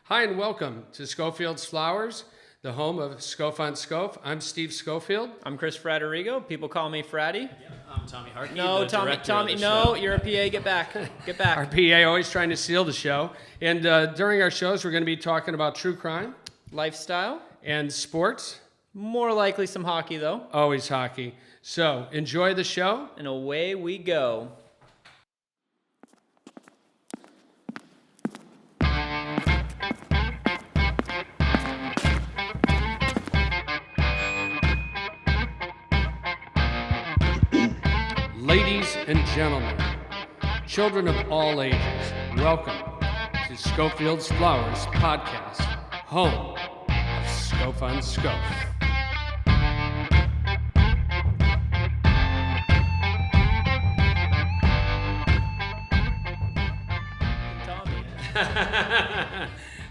Hi and welcome to Schofield's Flowers, the home of Scof on Scof. I'm Steve Schofield. I'm Chris Fraterrigo. People call me Fratty. Yeah, I'm Tommy Harkey. No, Tommy, no, you're a PA. Get back. Get back. Our PA always trying to steal the show. And during our shows, we're going to be talking about true crime Lifestyle. and sports. More likely some hockey, though. Always hockey. So enjoy the show. And away we go. Ladies and gentlemen, children of all ages, welcome to Schofield's Flowers podcast, home of Scof on Scof. Tommy.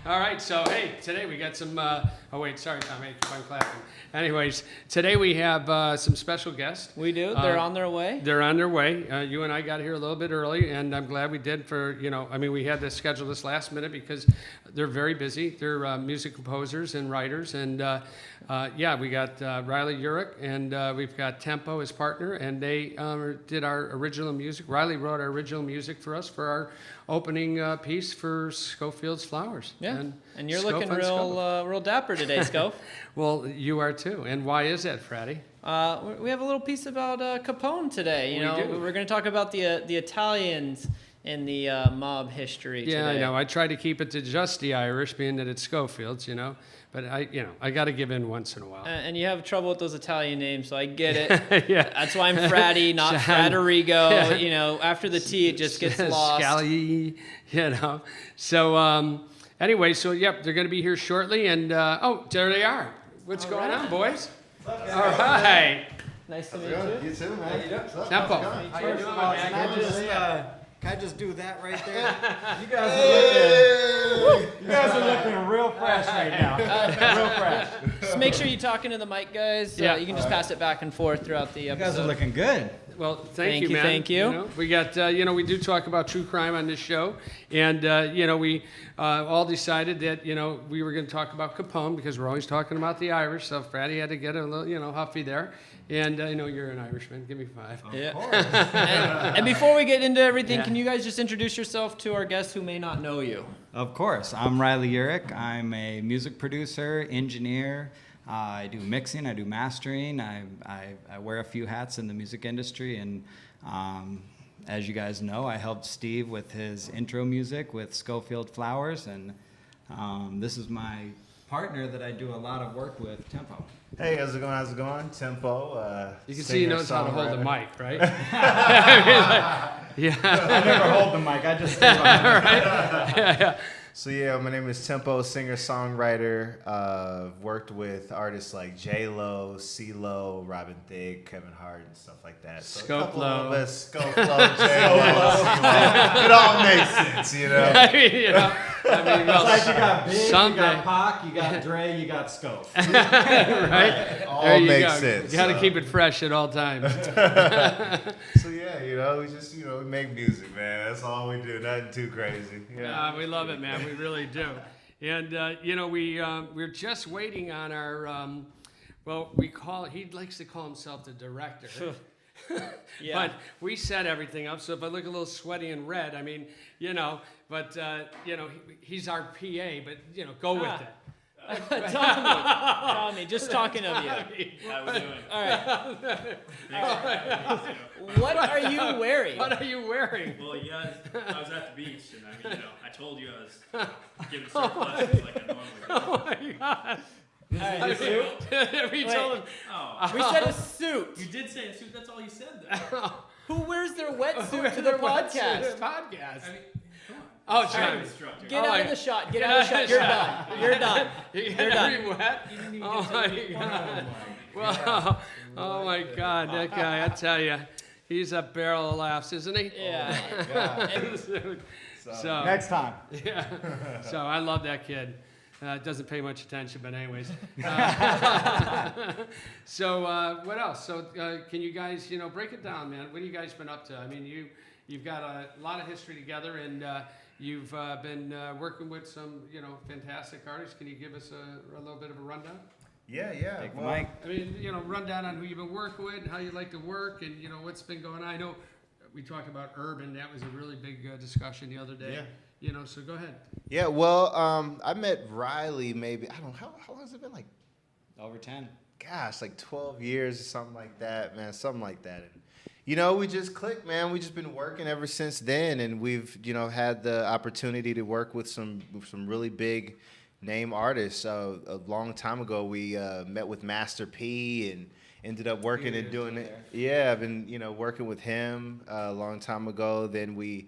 All right, so hey, today we got some, oh wait, sorry Tom, I keep on clapping. Anyways, today we have some special guests. We do. They're on their way. They're on their way. You and I got here a little bit early, and I'm glad we did for, we had to schedule this last minute because they're very busy. They're music composers and writers, and we got Riley Urich, and we've got Tempo as partner, and they did our original music. Riley wrote our original music for us for our opening piece for Schofield's Flowers. Yeah, and you're Scof looking on Scof. real dapper today, Scof. Well, you are too. And why is that, Fratty? We have a little piece about Capone today. We're going to talk about the Italians in the mob history today. Yeah, I know. I try to keep it to just the Irish, being that it's Schofield's, But I got to give in once in a while. And you have trouble with those Italian names, so I get it. Yeah. That's why I'm Fratty, not Fraterrigo. Yeah. After the T, it just gets lost. Scally, So, anyway, they're going to be here shortly. And, there they are. What's going on, boys? All right. Nice to meet you. You too, man. How you doing? Tempo. How you doing, man? Can I just do that right there? You guys are looking real fresh right now. Real fresh. Just make sure you're talking to the mic, guys. Yeah. You can just pass it back and forth throughout the episode. You guys are looking good. Well, thank you, man. Thank you. We got, we do talk about true crime on this show. And, we all decided that, we were going to talk about Capone because we're always talking about the Irish. So Fratty had to get a little, huffy there. And I know you're an Irishman. Give me 5. Yeah. and before we get into everything, Yeah. can you guys just introduce yourself to our guests who may not know you? Of course. I'm Riley Urich. I'm a music producer, engineer. I do mixing. I do mastering. I wear a few hats in the music industry. And as you guys know, I helped Steve with his intro music with Schofield Flowers. And this is my partner that I do a lot of work with, Tempo. Hey, how's it going? Tempo. You can see he knows how to hold the mic, right? Yeah. I never hold the mic. I just stay behind Right? Yeah. So yeah, my name is Tempo, singer-songwriter. Worked with artists like J-Lo, C-Lo, Robin Thicke, Kevin Hart, and stuff like that. So a couple of us, Scoflo, J-Lo, C-Lo. It all makes sense, It's like you got Big, someday. you got Pac, you got Dre, you got Scof. Right? All There you makes go. sense. You got to keep it fresh at all times. So yeah, we just, we make music, man. That's all we do. Nothing too crazy. Yeah. We love it, man. We really do. And, we're just waiting on our, he likes to call himself the director. Yeah. But we set everything up, so if I look a little sweaty and red, he's our PA, but, go with it. Tommy, just talking of you. How we doing? All right. What are you wearing? What are you wearing? Well, yeah, I was at the beach, and I told you I was giving surf lessons like I normally do. Oh my God. All right, We told him. Oh, we said a suit. you did say a suit. That's all you said, though. Who wears their wetsuit to the podcast? Podcast. I mean, come on. Oh, I'm an John. instructor. Get out of the shot. Get out of the shot. You're done. You're done. You're done. wet? Oh my God. Well, oh my God, that guy, I tell you, he's a barrel of laughs, isn't he? Yeah. So Next time. yeah. So I love that kid. Doesn't pay much attention, but anyways. So what else? So can you guys, break it down, man? What have you guys been up to? I mean, you've got a lot of history together, and You've been working with some, fantastic artists. Can you give us a little bit of a rundown? Yeah. Take the mic. I mean, rundown on who you've been working with, and how you like to work, and what's been going on. I know we talked about urban. That was a really big discussion the other day. Yeah. So go ahead. Yeah, well, I met Riley maybe, I don't know, how long has it been? Like, Over 10. gosh, like 12 years or something like that, man, something like that. And, we just clicked, man. We just been working ever since then, and we've, had the opportunity to work with some really big name artists. A long time ago, we met with Master P and ended up working and doing it. Yeah, I've been, working with him a long time ago. Then we,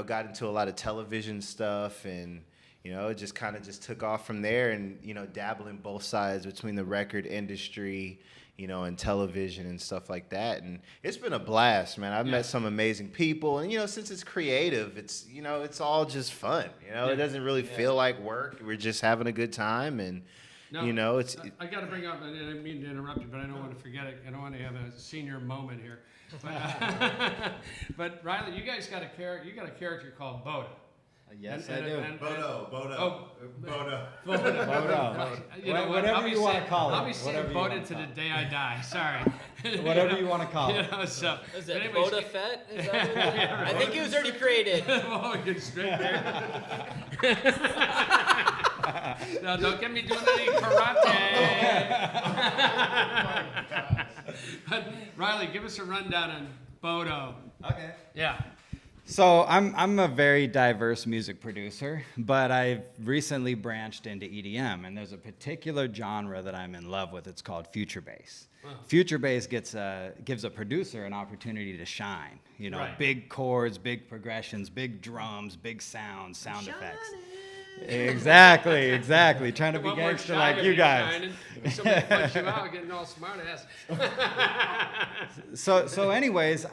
got into a lot of television stuff, and it just kind of just took off from there, and dabbling both sides between the record industry, and television and stuff like that. And it's been a blast, man. I've met some amazing people, and since it's creative, it's it's all just fun. It doesn't really feel like work. We're just having a good time, and it's. I got to bring up, and I didn't mean to interrupt you, but I don't want to forget it. I don't want to have a senior moment here. But Riley, you guys got a character. You got a character called Bodo. Yes, I do. Bodo. Bodo. Whatever you want to call it. I'll be saying Bodo to the day I die. Sorry. Whatever you want to call it. So. Is it Boda Fett? Is that what it is? I think he was already created. Oh, you're straight there. No, don't get me doing any karate. But Riley, give us a rundown on Bodo. Okay. Yeah. So I'm a very diverse music producer, but I've recently branched into EDM, and there's a particular genre that I'm in love with. It's called future bass. Wow. Future bass gives a producer an opportunity to shine. Right. Big chords, big progressions, big drums, big sound effects. Exactly. Trying to be gangster like you guys. Somebody punch you out, getting all smart ass. So anyways,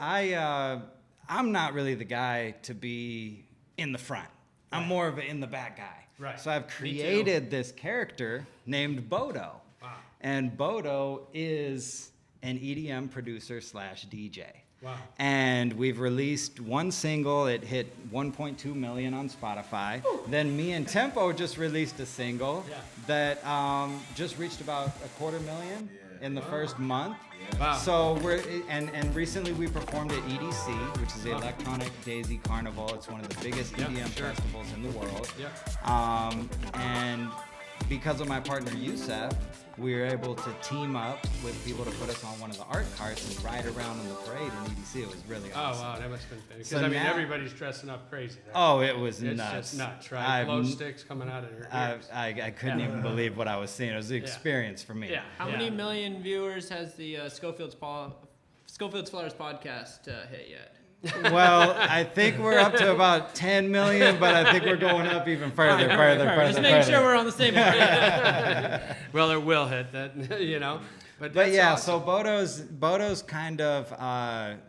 I'm not really the guy to be in the front. I'm more of an in the back guy. Right. So I've created this character named Bodo. Wow. And Bodo is an EDM producer / DJ. Wow. And we've released one single. It hit 1.2 million on Spotify. Ooh. Then me and Tempo just released a single that just reached about 250,000 in the first month. Wow. So and recently we performed at EDC, which is the Electronic Daisy Carnival. It's one of the biggest EDM festivals in the world. And because of my partner Youssef, we were able to team up with people to put us on one of the art carts and ride around in the parade in EDC. It was really awesome. Oh, wow, that must have been fun. Because, So everybody's dressing up crazy. Right? Oh, it was it's nuts. It's just nuts, right? Glow sticks coming out of your ears. I couldn't even believe what I was seeing. It was an experience for me. Yeah. How many million viewers has the Schofield's Flowers podcast hit yet? Well, I think we're up to about 10 million, but I think we're going up even further. Just making sure we're on the same page. Well, it will hit that, But yeah, awesome. so Bodo's kind of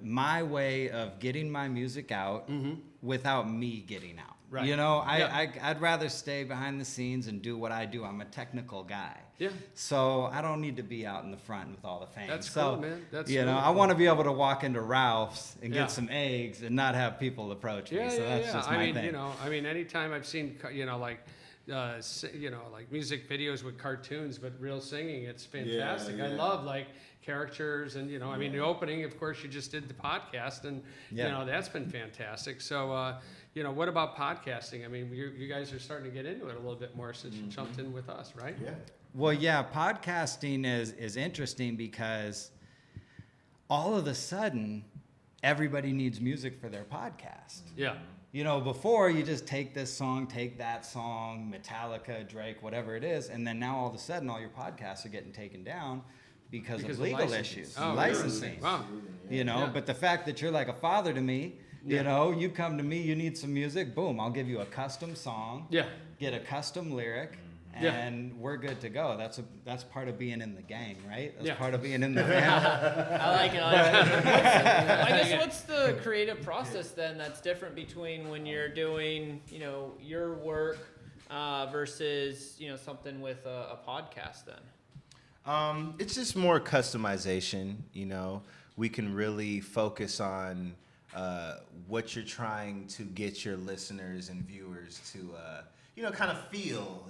my way of getting my music out without me getting out. Right. I'd rather stay behind the scenes and do what I do. I'm a technical guy. Yeah. So I don't need to be out in the front with all the fame. That's so, cool, man. That's really cool. I want to be able to walk into Ralph's and get some eggs and not have people approach me. So that's just my thing. Anytime I've seen, like music videos with cartoons, but real singing, it's fantastic. I love characters and, the opening, of course, you just did the podcast and, that's been fantastic. So, what about podcasting? I mean, you guys are starting to get into it a little bit more since you jumped in with us, right? Yeah. Well, yeah, podcasting is interesting because all of a sudden, everybody needs music for their podcast. Yeah. Before you just take this song, take that song, Metallica, Drake, whatever it is, and then now all of a sudden all your podcasts are getting taken down because of legal issues, licensing. Wow. But the fact that you're like a father to me, you come to me, you need some music, boom, I'll give you a custom song, get a custom lyric, and we're good to go. That's part of being in the gang, right? That's part of being in the family. I like it. I guess what's the creative process then that's different between when you're doing, your work versus, something with a podcast then? It's just more customization, We can really focus on what you're trying to get your listeners and viewers to, kind of feel,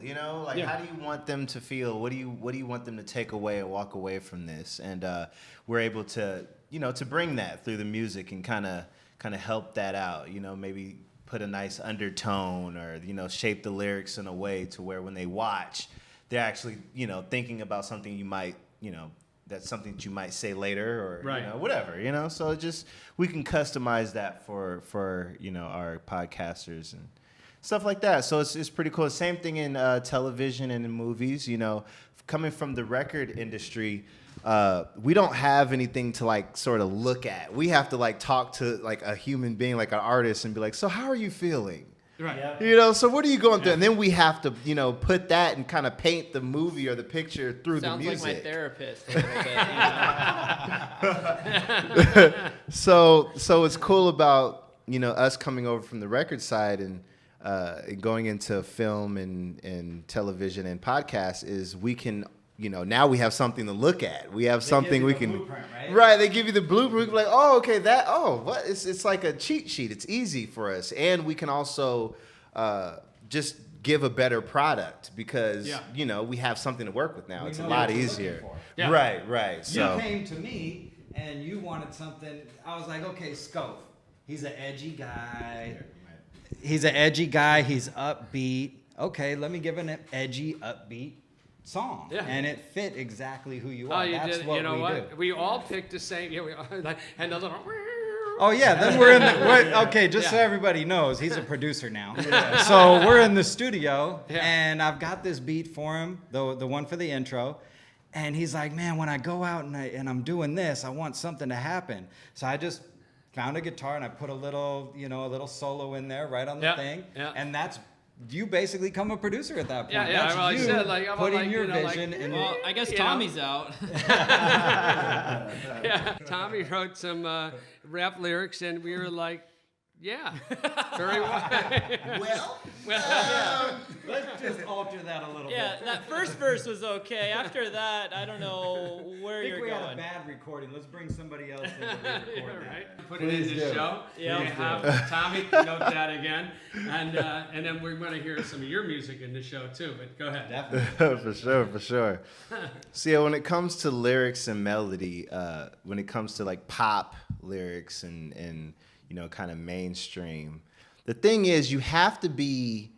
like how do you want them to feel? What do you want them to take away and walk away from this? And we're able to, to bring that through the music and kind of help that out, maybe put a nice undertone or, shape the lyrics in a way to where when they watch, they're actually, thinking about something you might, that's something that you might say later or, whatever, so we can customize that for our podcasters and stuff like that. So it's pretty cool. Same thing in television and in movies, coming from the record industry, we don't have anything to like sort of look at. We have to like talk to like a human being, like an artist, and be like, so how are you feeling? Right. Yeah. So what are you going through? And then we have to, put that and kind of paint the movie or the picture through the music. Sounds like my therapist a little bit. So what's cool about, us coming over from the record side and going into film and television and podcasts is we can, now we have something to look at. We have something we can, right? They give you the blueprint. Like, oh, okay, what? It's like a cheat sheet. It's easy for us, and we can also just give a better product because we have something to work with now. It's a lot easier. Yeah. Right. So you came to me and you wanted something. I was like, okay, Scof. He's an edgy guy. He's upbeat. Okay, let me give an edgy, upbeat song. Yeah. And it fit exactly who you are. Oh, you That's did. what You know we what? do. We all picked the same. Yeah, we all, and the little. Oh yeah, then we're in the. Okay, just so everybody knows, he's a producer now. So we're in the studio, and I've got this beat for him, the one for the intro, and he's like, "Man, when I go out and I'm doing this, I want something to happen." So I just found a guitar and I put a little solo in there right on the thing, and that's. You basically become a producer at that point. Yeah, That's well, I you said, like, I'm putting like, your you know, vision like, and Well, I guess Tommy's out. Yeah, Tommy wrote some rap lyrics, and we were like, yeah, very well. let's just alter that a little bit. Yeah, that first verse was okay. After that, I don't know where I think you're we going. had a bad recording. Let's bring somebody else in to re-record Yeah, that. right. Put it in the show. Yeah. We have Tommy note that again, and then we're going to hear some of your music in the show too. But go ahead. Definitely. for sure. So yeah, when it comes to lyrics and melody, when it comes to like pop lyrics and kind of mainstream, the thing is you have to be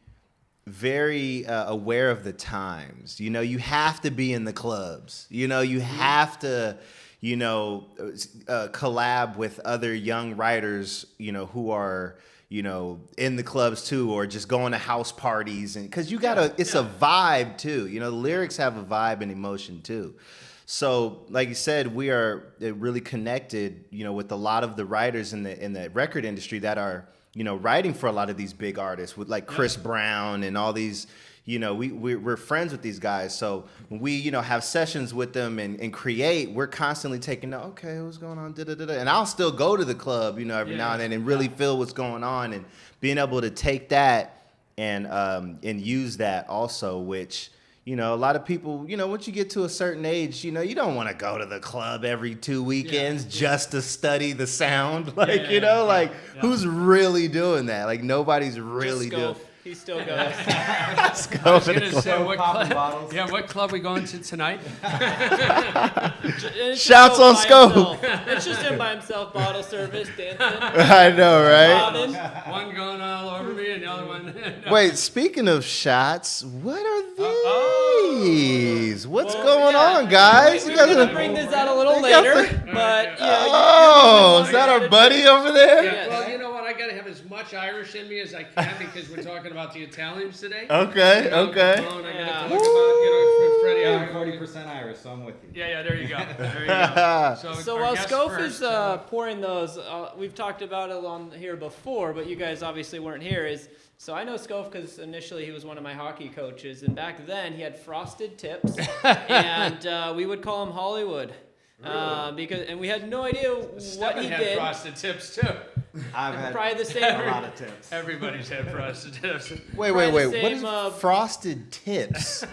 very aware of the times. You have to be in the clubs. You have to, collab with other young writers, who are, in the clubs too, or just going to house parties. And because it's a vibe too. The lyrics have a vibe and emotion too. So, like you said, we are really connected, with a lot of the writers in the record industry that are, writing for a lot of these big artists, with like Chris Brown and all these, we're friends with these guys. So when we, have sessions with them and create, we're constantly taking note, okay, what's going on, da-da-da-da. And I'll still go to the club, every now and then and really feel what's going on, and being able to take that and use that also, which... a lot of people, once you get to a certain age, you don't want to go to the club every 2 weekends just to study the sound. Like, who's really doing that? Like, nobody's really doing it. He still goes. I was gonna say, what club we going to tonight? Shouts on Scof. It's just him by himself, bottle service, dancing. I know, right? Robin. One going all over me, and the other one. Wait, speaking of shots, what are these? What's going on, guys? We're going to bring this out a little later, but is that our buddy over there? Yeah, well, you know what? I got to have as much Irish in me as I can because we're talking about the Italians today. Okay. Capone, I got to talk about, Fratty. I'm 40% Irish, so I'm with you. Yeah, there you go. So our while guest Scof first, is pouring those, we've talked about it on here before, but you guys obviously weren't here. So I know Scof because initially he was one of my hockey coaches, and back then he had frosted tips, and we would call him Hollywood, and we had no idea what he had did. frosted tips too. I've had Probably the same. a lot of tips. Everybody's had frosted tips. Wait. Probably What the is same, frosted tips?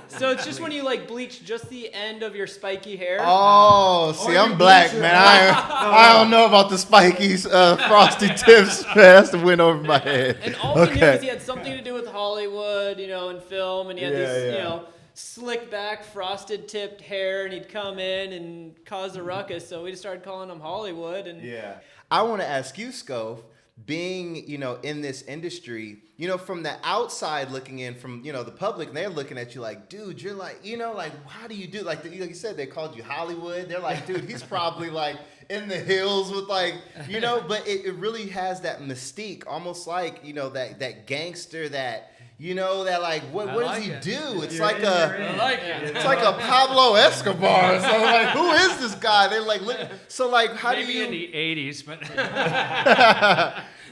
So it's just when you like bleach just the end of your spiky hair. Oh, see, I'm black, man. I don't know about the spiky frosty tips, man. That's the win over my head. And all we knew is he had something to do with Hollywood, and film, and he had these, slick back, frosted tipped hair, and he'd come in and cause a ruckus. So we just started calling him Hollywood. And Yeah. I want to ask you, Scof, being, in this industry, from the outside looking in, from, the public, and they're looking at you like, dude, you're like, how do you do? Like you said, they called you Hollywood. They're like, dude, he's probably like in the hills with like, but it really has that mystique, almost like, that gangster, that, that like, what does he do? It's like it's like a Pablo Escobar. So like, who is this guy? They're like, look. So like, how Maybe do you? in the 80s, but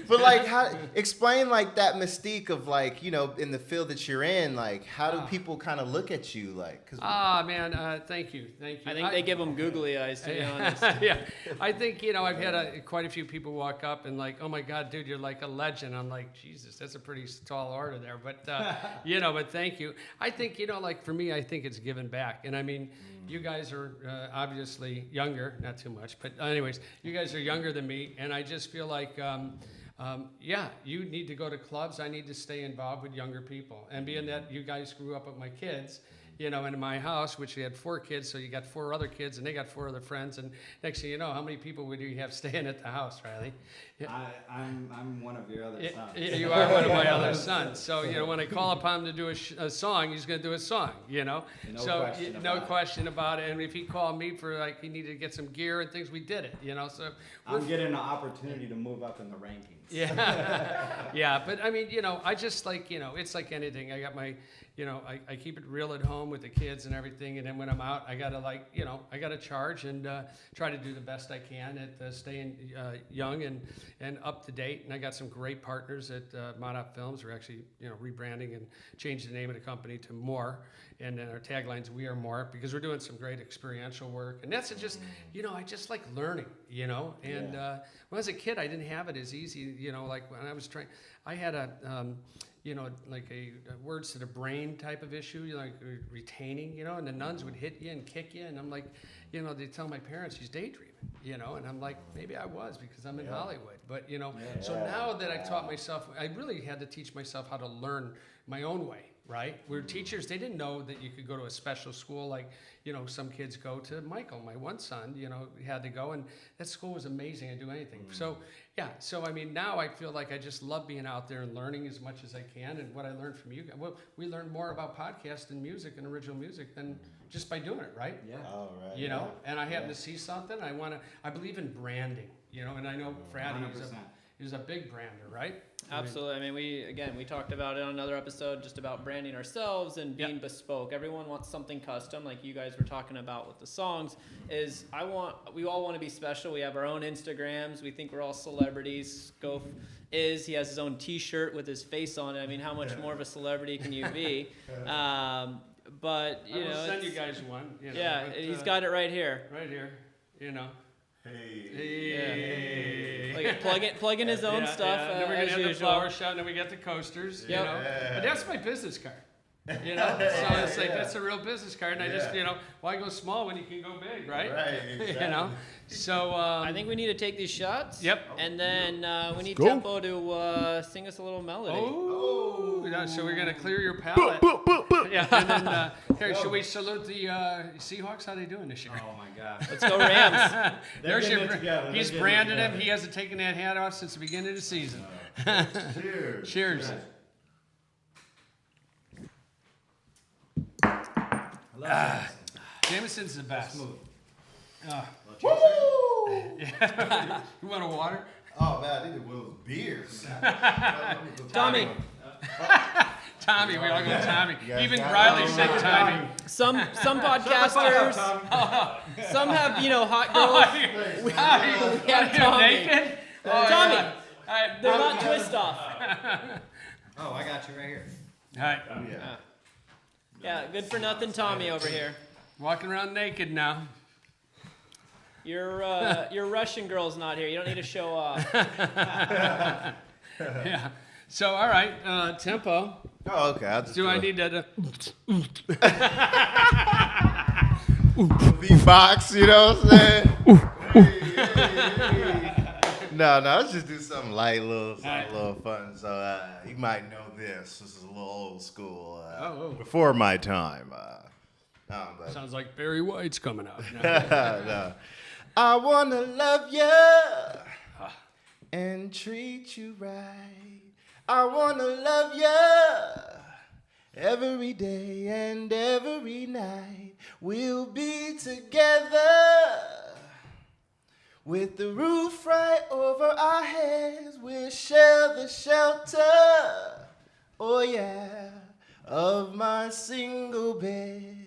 But like, how explain like that mystique of like, in the field that you're in, like, how do people kind of look at you like? 'Cause man, thank you. I think they give him googly eyes, to be honest. Yeah, I think I've had quite a few people walk up and like, oh my God, dude, you're like a legend. I'm like, Jesus, that's a pretty tall order there, but but thank you. I think like for me, I think it's giving back, and I mean, you guys are obviously younger, not too much, but anyways, you guys are younger than me, and I just feel like. You need to go to clubs. I need to stay involved with younger people. And being that you guys grew up with my kids, in my house, which we had 4 kids, so you got 4 other kids, and they got 4 other friends. And next thing you know, how many people would you have staying at the house, Riley? I'm one of your other sons. You are one of my other sons. So, when I call upon him to do a song, he's going to do a song, No question about it. And if he called me for, like, he needed to get some gear and things, we did it, So I'm getting an opportunity to move up in the rankings. Yeah, but I mean, I just like, it's like anything. I got my, I keep it real at home with the kids and everything. And then when I'm out, I got to I got to charge and try to do the best I can at staying young and up to date. And I got some great partners at Monop Films. We're actually, rebranding and changing the name of the company to More. And then our tagline's We Are More, because we're doing some great experiential work. And that's just, I just like learning, And when I was a kid, I didn't have it as easy, like when I was trying, I had a, like a words to the brain type of issue, like retaining, and the nuns would hit you and kick you. And I'm like, they tell my parents she's daydreaming, and I'm like, maybe I was because I'm in Hollywood. But, so now that I've taught myself, I really had to teach myself how to learn my own way. Right? We're teachers, they didn't know that you could go to a special school like, some kids go to. Michael, my one son, had to go, and that school was amazing. I'd do anything. So I mean, now I feel like I just love being out there and learning as much as I can. And what I learned from you guys, well, we learned more about podcast and music and original music than just by doing it, right? Yeah. all right. And I happen to see something, I believe in branding, and I know Fratty is a big brander, right? Absolutely. I mean, we talked about it on another episode, just about branding ourselves and being bespoke. Everyone wants something custom, like you guys were talking about with the songs. We all want to be special. We have our own Instagrams. We think we're all celebrities. Scof he has his own T-shirt with his face on it. I mean, how much more of a celebrity can you be? But I will send you guys one. He's got it right here. Right here. Hey. Like plug in his own stuff. And then we're as gonna have usual. the flower shop, and then we got the coasters. Yep. But that's my business card. So it's like that's a real business card, and I just why go small when you can go big, right? Right. Exactly. So I think we need to take these shots. Yep. And then we need Tempo to sing us a little melody. So we're gonna clear your palate. Yeah. And then here, should we salute the Seahawks? How they doing this year? Oh my gosh. Let's go Rams. There's your. Together. He's branded him. He hasn't taken that hat off since the beginning of the season. Cheers. Cheers. Jameson's the best. Smooth. Woo! You want a water? Oh man, I needed one of those beers. Tommy. Tommy, we all go Tommy. guys Even got Riley it. said Tommy. Some podcasters. Some have hot girls. We have Tommy. Naked? Tommy. Yeah. All right. They're not twist off. Oh, I got you right here. All right. Yeah, good for nothing Tommy over here. Walking around naked now. Your Russian girl's not here. You don't need to show off. Yeah. So, all right, tempo. Oh, okay. I'll just Do I need to? beatbox? You know what I'm saying? No, let's just do something light, little fun. So you might know this. This is a little old school. Before my time. But Sounds like Barry White's coming out. no. I wanna love you and treat you right. I wanna love you every day and every night. We'll be together with the roof right over our heads. We'll share the shelter, oh yeah, of my single bed.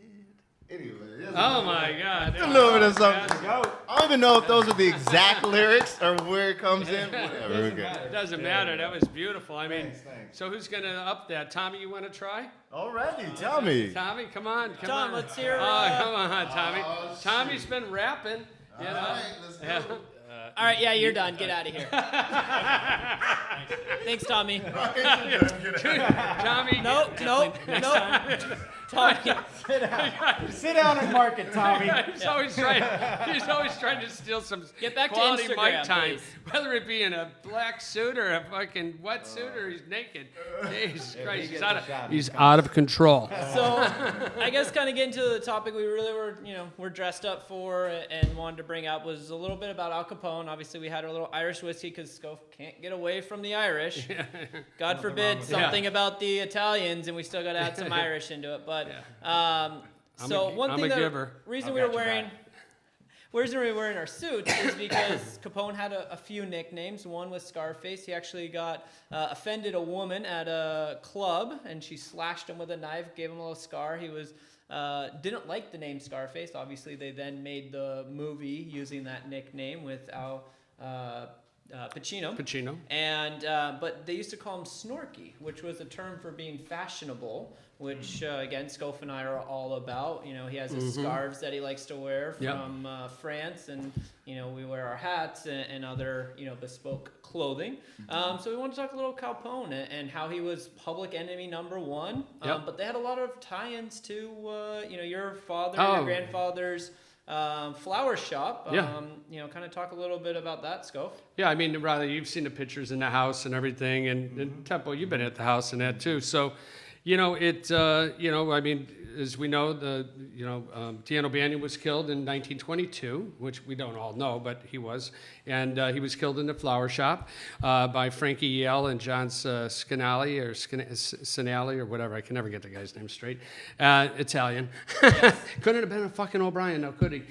Anyway, Oh my God! a little bit of something. I don't even know if those are the exact lyrics or where it comes in. Whatever. Okay. It doesn't matter. That was beautiful. I mean, Thanks. so who's gonna up that? Tommy, you want to try? Alrighty, tell me. Tommy, come on, come Tom, on. let's hear, Come on, Tommy. Oh, Tommy's been rapping. You know. Alright, let's go. Yeah. All right, yeah, you're done. Get out of here. Thanks, Tommy. Tommy. Nope. Tommy. Sit down and mark it, Tommy. He's always trying to steal some Get back to quality Instagram, mic time, please. whether it be in a black suit or a fucking wetsuit or he's naked. Jesus Christ, he's out of control. So, I guess kind of getting to the topic we really were dressed up for and wanted to bring up was a little bit about Al Capone. Obviously, we had our little Irish whiskey because Scof can't get away from the Irish. God forbid something about the Italians, and we still got to add some Irish into it. But reason we were wearing our suits is because Capone had a few nicknames. One was Scarface. He actually got offended a woman at a club, and she slashed him with a knife, gave him a little scar. He was didn't like the name Scarface. Obviously, they then made the movie using that nickname with Al Pacino. And but they used to call him Snorky, which was a term for being fashionable, which again Scof and I are all about. You know, he has his scarves that he likes to wear from France, and we wear our hats and other bespoke clothing. So we want to talk a little Capone and how he was public enemy number one. But they had a lot of tie-ins to your father and your grandfather's flower shop. Kind of talk a little bit about that, Scof. Yeah, I mean, rather you've seen the pictures in the house and everything, and Tempo, you've been at the house and that too. So, I mean, as we know, Tiano Banyan was killed in 1922, which we don't all know, but he was. And he was killed in the flower shop by Frankie Yale and John Scanali or whatever. I can never get the guy's name straight. Italian. Couldn't have been a fucking O'Brien, though, could he?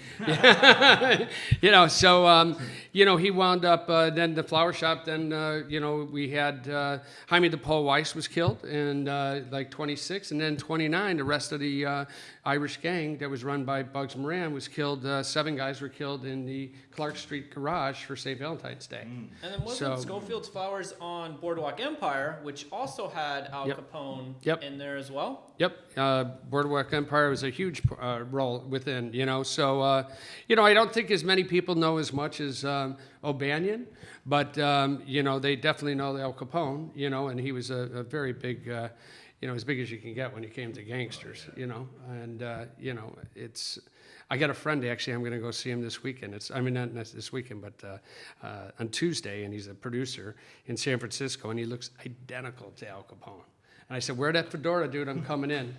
He wound up, then the flower shop, then, we had Jaime de Paul Weiss was killed in 26, and then 29, the rest of the Irish gang that was run by Bugs Moran was killed. 7 guys were killed in the Clark Street garage for St. Valentine's Day. And then wasn't Schofield's Flowers on Boardwalk Empire, which also had Al Capone in there as well? Yep. Boardwalk Empire was a huge role within, So, I don't think as many people know as much as O'Banion, but, they definitely know Al Capone, and he was a very big, as big as you can get when it came to gangsters, and, it's... I got a friend, actually, I'm going to go see him this weekend. Not this weekend, but on Tuesday, and he's a producer in San Francisco, and he looks identical to Al Capone. And I said, wear that fedora, dude, I'm coming in.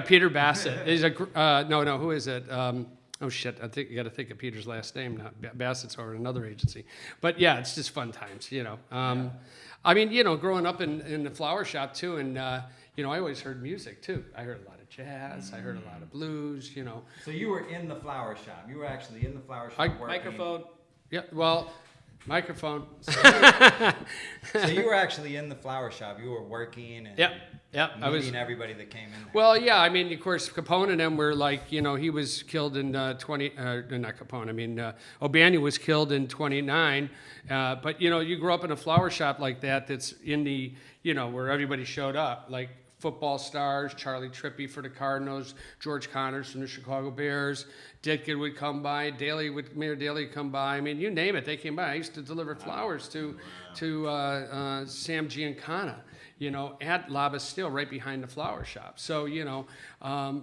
Peter Bassett. He's who is it? Oh, shit, I think you got to think of Peter's last name now. Bassett's over at another agency. But, yeah, it's just fun times, I mean, growing up in the flower shop, too, and, I always heard music, too. I heard a lot of jazz. I heard a lot of blues, So you were in the flower shop. You were actually in the flower shop working. Microphone. Yeah, well, microphone. So you were actually in the flower shop. You were working and meeting everybody that came in there. Well, yeah, I mean, of course, Capone and them were like, he was killed in not Capone, I mean, O'Banion was killed in 29. But, you grow up in a flower shop like that that's in the, where everybody showed up, like football stars, Charlie Trippi for the Cardinals, George Connors from the Chicago Bears, Ditka would come by, Mayor Daley would come by. I mean, you name it, they came by. I used to deliver flowers to Sam Giancana, at La Bastille, right behind the flower shop. So, when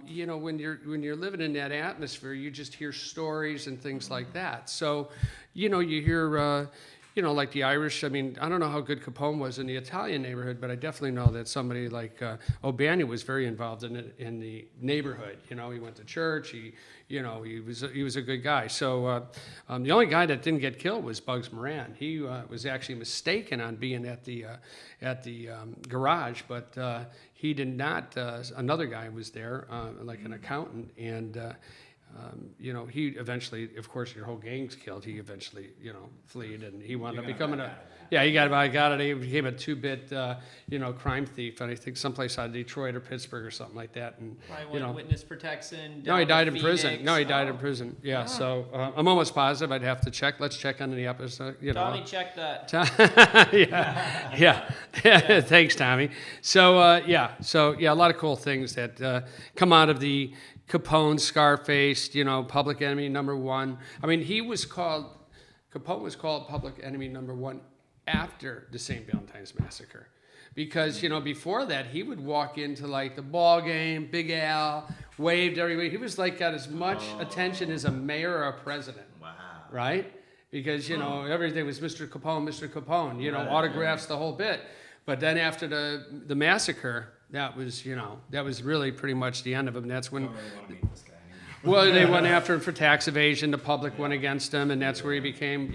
you're living in that atmosphere, you just hear stories and things like that. So, you hear, like the Irish. I mean, I don't know how good Capone was in the Italian neighborhood, but I definitely know that somebody like O'Banion was very involved in the neighborhood. He went to church. He was a good guy. So the only guy that didn't get killed was Bugs Moran. He was actually mistaken on being at the garage, but he did not. Another guy was there, like an accountant, and. He eventually, of course, your whole gang's killed. He eventually, fled, and he wound up becoming he got it. He became a two-bit, crime thief, and I think someplace out of Detroit or Pittsburgh or something like that. And Probably went witness protection. no, he died in Phoenix. prison. No, he died in prison. Yeah, so I'm almost positive. I'd have to check. Let's check on the episode. Tommy, check that. yeah. Thanks, Tommy. So a lot of cool things that come out of the Capone, Scarface, Public Enemy #1. I mean, Capone was called Public Enemy #1 after the St. Valentine's Massacre. Because, before that, he would walk into like the ball game, Big Al, waved everybody. He was like got as much attention as a mayor or a president. Wow. Right? Because, everything was Mr. Capone, autographs, the whole bit. But then after the massacre, that was really pretty much the end of him. That's when, well, they went after him for tax evasion. The public went against him, and that's where he became,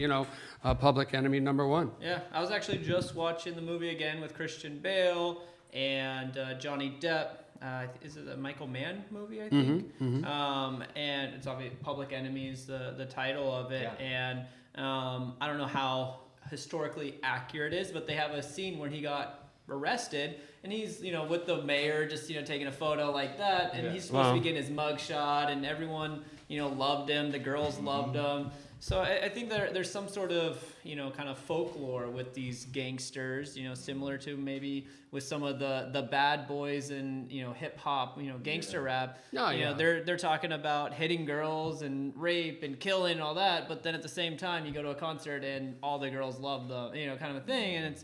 Public Enemy #1. Yeah, I was actually just watching the movie again with Christian Bale and Johnny Depp. Is it a Michael Mann movie, I think? And it's obviously Public Enemy is the title of it. Yeah. And I don't know how historically accurate it is, but they have a scene where he got arrested, and he's with the mayor, just taking a photo like that, and he's supposed to be getting his mugshot, and everyone loved him, the girls loved him. So I think there's some sort of kind of folklore with these gangsters, similar to maybe with some of the bad boys and hip hop, gangster rap. They're talking about hitting girls and rape and killing and all that, but then at the same time you go to a concert and all the girls love them, kind of a thing, and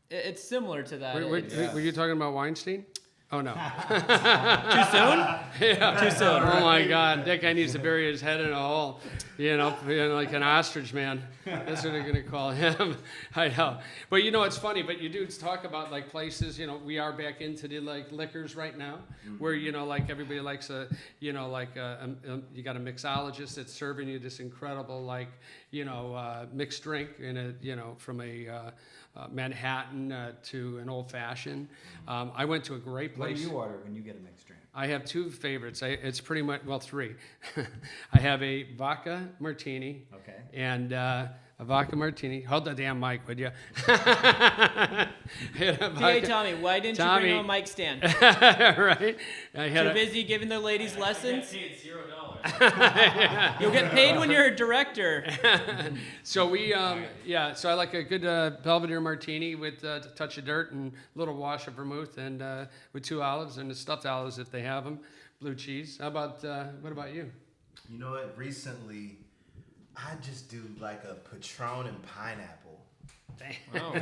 it's similar to that. Were you talking about Weinstein? Oh, no. Too soon? Yeah. Too soon. Oh, my God. That guy needs to bury his head in a hole, like an ostrich, man. That's what they're going to call him. I know. But, it's funny, but you do talk about, like, places, we are back into the, like, liquors right now, where, like, everybody likes you got a mixologist that's serving you this incredible, like, mixed drink from a Manhattan to an old-fashioned. I went to a great place. What do you order when you get a mixed drink? I have two favorites. It's pretty much, three. I have a Vodka Martini. Okay. And a Vodka Martini. Hold the damn mic, would you? Hey, Tommy, why didn't you bring a mic stand? Right? Too busy giving the ladies lessons? I paid $0. You'll get paid when you're a director. So so I like a good Belvedere Martini with a touch of dirt and a little wash of vermouth and with 2 olives and the stuffed olives if they have them, blue cheese. How about, what about you? You know what? Recently, I just do like a Patron and pineapple. Oh. Yo,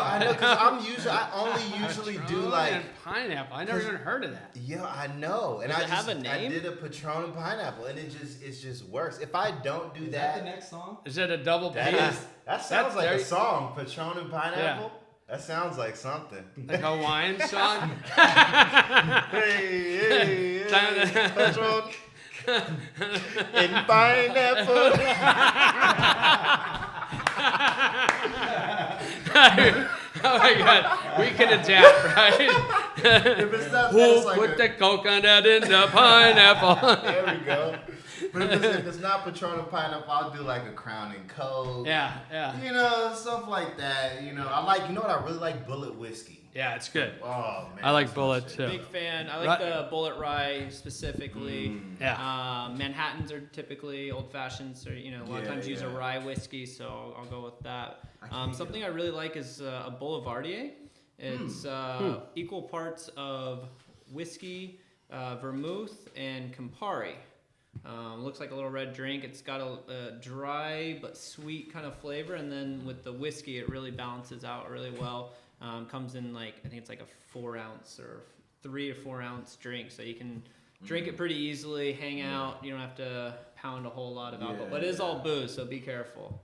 I know, because I only usually do like and pineapple. I never even heard of that. Yo, I know, and Does it have a name? I did a Patron and pineapple, and it just works. If I don't do Is that, that the next song? Is it a double P? That sounds like a very- song. Patron and pineapple. That sounds like something. Like a wine song? Hey, Patron and pineapple. Oh my God, we can adapt, right? If it's not that, Who it's like put the coconut in the pineapple? There we go. But if it's not Patron and pineapple, I'll do like a Crown and Coke. Yeah. Stuff like that. I like. You know what? I really like Bullet whiskey. Yeah, it's good. Oh man. I like Bullet too. Big fan. I like the Bullet Rye specifically. Yeah. Manhattans are typically old fashions, so a lot of times use a rye whiskey, so I'll go with that. Something I really like is a Boulevardier. It's equal parts of whiskey, vermouth, and Campari. Looks like a little red drink. It's got a dry but sweet kind of flavor, and then with the whiskey, it really balances out really well. Comes in like, I think it's like a 4 ounce or 3 or 4 ounce drink, so you can drink it pretty easily, hang out. You don't have to pound a whole lot of alcohol, but it is all booze, so be careful.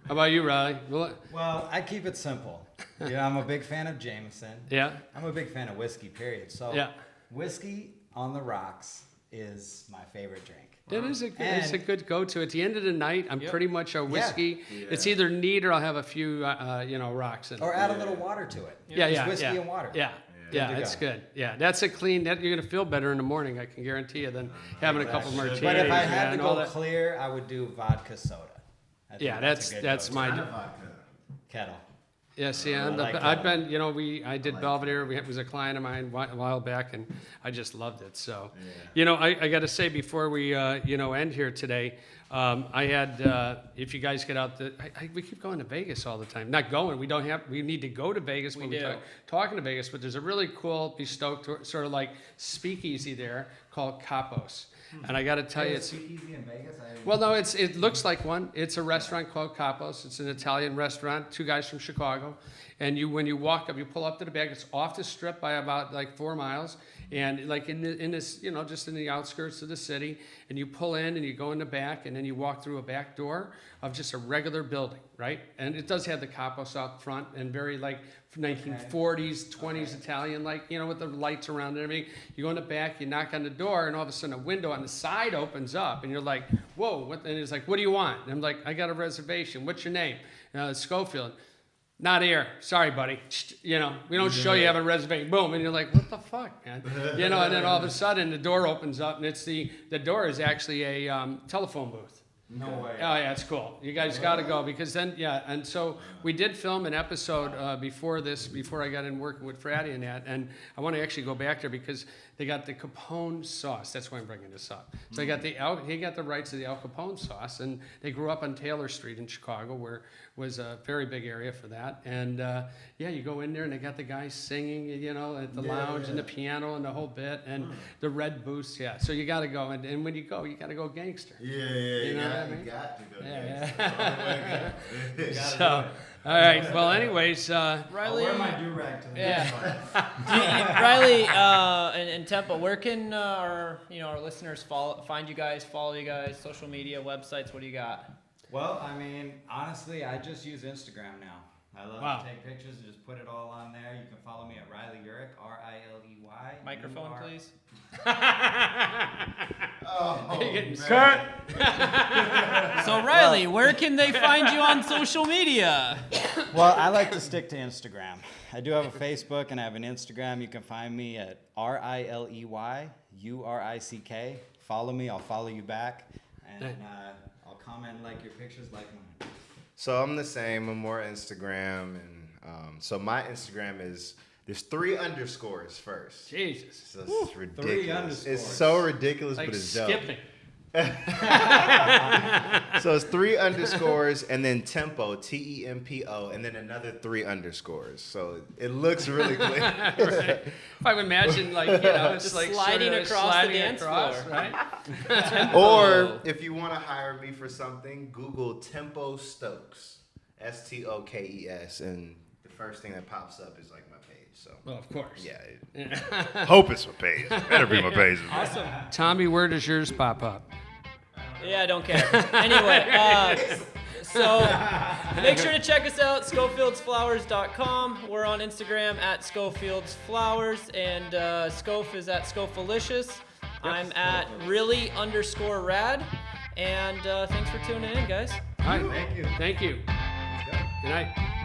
How about you, Riley? Well, I keep it simple. I'm a big fan of Jameson. Yeah. I'm a big fan of whiskey, period. So whiskey on the rocks is my favorite drink. It is it's a good go-to. At the end of the night, I'm pretty much a whiskey. Yeah. It's either neat or I'll have a few, rocks in it. Or add a little water to it. Yeah, whiskey and water. Yeah, it's good. Yeah, that's a clean. You're gonna feel better in the morning. I can guarantee you than having a couple martinis. But if I had to go clear, I would do vodka soda. That's my kettle. Yeah, see, I've been, I did Belvedere. It was a client of mine a while back, and I just loved it. So, I got to say before we, end here today, I had, if you guys get out, we keep going to Vegas all the time. Not going, we need to go to Vegas when we're talking to Vegas, but there's a really cool, bespoke, sort of like speakeasy there called Capos. And I got to tell you, it's speakeasy in Vegas. Well, no, it looks like one. It's a restaurant called Capos. It's an Italian restaurant. 2 guys from Chicago, and when you walk up, you pull up to the back. It's off the strip by about like 4 miles, and like in this, just in the outskirts of the city. And you pull in and you go in the back, and then you walk through a back door of just a regular building, right? And it does have the Capos out front and very like 1940s, 20s Italian, like, with the lights around and everything. You go in the back, you knock on the door, and all of a sudden a window on the side opens up, and you're like, whoa, what? And it's like, what do you want? And I'm like, I got a reservation. What's your name? Schofield. Not here. Sorry, buddy. We don't show you have a reservation. Boom. And you're like, what the fuck, man? And then all of a sudden the door opens up, and the door is actually a telephone booth. No way. Oh, yeah, it's cool. You guys got to go because then, and so we did film an episode before I got in working with Fratty and that, and I want to actually go back there because they got the Capone sauce. That's why I'm bringing this up. So he got the rights to the Al Capone sauce, and they grew up on Taylor Street in Chicago, where was a very big area for that. And you go in there, and they got the guys singing, at the lounge and the piano and the whole bit, and the red booths. Yeah, so you got to go, and when you go, you got to go gangster. You got to go. Yeah. So, all right. Well, anyways, Riley. I'll wear my do-rag to the Riley and Tempo, where can our listeners find you guys, follow you guys, social media, websites? What do you got? Well, honestly, I just use Instagram now. I love to take pictures and just put it all on there. You can follow me at Riley Urich, Riley. Microphone, please. Cut. So Riley, where can they find you on social media? Well, I like to stick to Instagram. I do have a Facebook and I have an Instagram. You can find me at RileyUrick. Follow me, I'll follow you back, and I'll comment and like your pictures, like mine. So I'm the same. I'm more Instagram, and so my Instagram is. There's 3 underscores first. Jesus. So it's ridiculous. 3 underscores. It's so ridiculous, Like but it's skipping. dope. So it's 3 underscores and then tempo, TEMPO, and then another 3 underscores. So it looks really clean. Right. If I would imagine, it's Just like sliding sort of across sliding the dance across, floor. right? Or if you want to hire me for something, Google Tempo Stokes, STOKES, and the first thing that pops up is like my page. So Well, of course. yeah. Hope it's my page. Better be my page. Awesome. Tommy, where does yours pop up? Yeah, I don't care. Anyway, so make sure to check us out, SchofieldsFlowers.com. We're on Instagram at SchofieldsFlowers, and Scof is at Scofalicious. I'm at really_rad. And thanks for tuning in, guys. All right. Thank you. Good night.